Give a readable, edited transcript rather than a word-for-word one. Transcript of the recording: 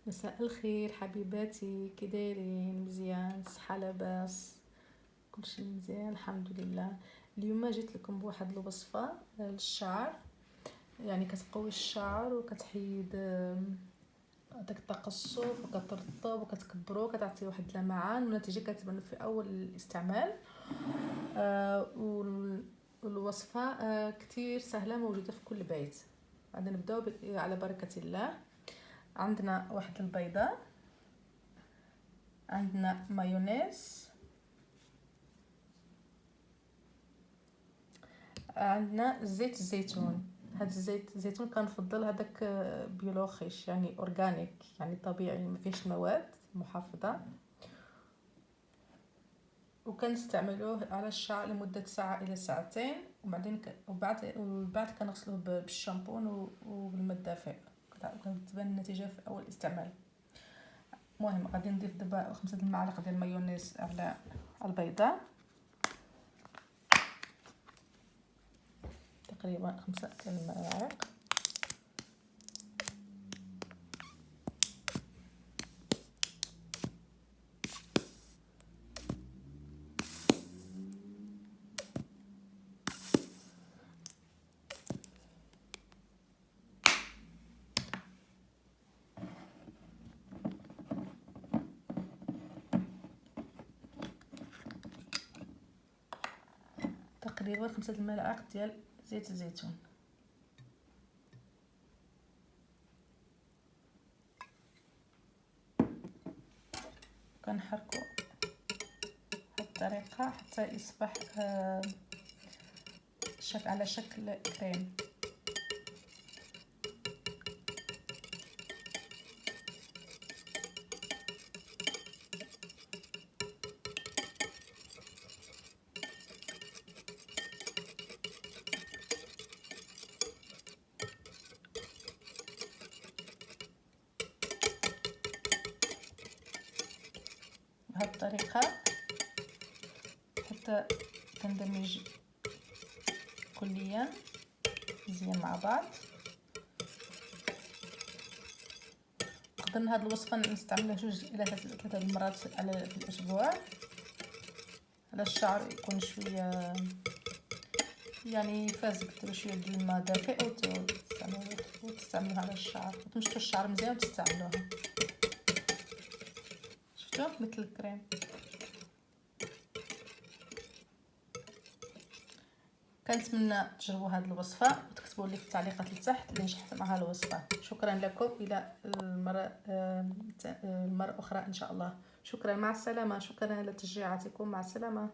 مساء الخير حبيباتي، كي دايرين؟ مزيان؟ صحة لاباس؟ كلشي مزيان الحمد لله. اليوم جيت لكم بواحد الوصفه للشعر، يعني كتقوي الشعر وكتحيد داك التقصف وكترطب وكتكبرو وكتعطي واحد اللمعان، والنتيجه كتبان في اول الاستعمال. والوصفه كتير سهله، موجوده في كل بيت. غادي نبداو على بركه الله. عندنا واحد البيضه، عندنا مايونيز، عندنا زيت الزيتون. هاد الزيت الزيتون كنفضل هذاك بيولوخيش، يعني اورغانيك، يعني طبيعي ما فيهش مواد محافظه، وكنستعملوه على الشعر لمده ساعه الى ساعتين، وبعدين وبعد كنغسلوه بالشامبون وبالماء الدافئ، كتبان النتيجه في اول استعمال. المهم غادي نضيف دابا 5 المعالق ديال المايونيز على البيضه، تقريبا 5 المعالق. تقريبا 5 المعالق ديال زيت الزيتون. كنحركو بهاد الطريقه حتى يصبح على شكل كريم. بهاد الطريقه حتى تندمج كليا مزيان مع بعض. نقدر هاد الوصفه نستعملها 2 الى 3 المرات على في الاسبوع، على الشعر يكون شويه يعني فازك. ديروا شويه ديال الماء دافئ وتستعملوها على الشعر، وتمشطوا الشعر مزيان وتستعملوها. شفتوا مثل الكريم. كنتمنى تجربوا هذه الوصفه وتكتبوا لي في التعليقات لتحت اللي نجحت مع هذه الوصفه. شكرا لكم، الى المره اخرى ان شاء الله. شكرا، مع السلامه. شكرا على تشجيعاتكم، مع السلامه.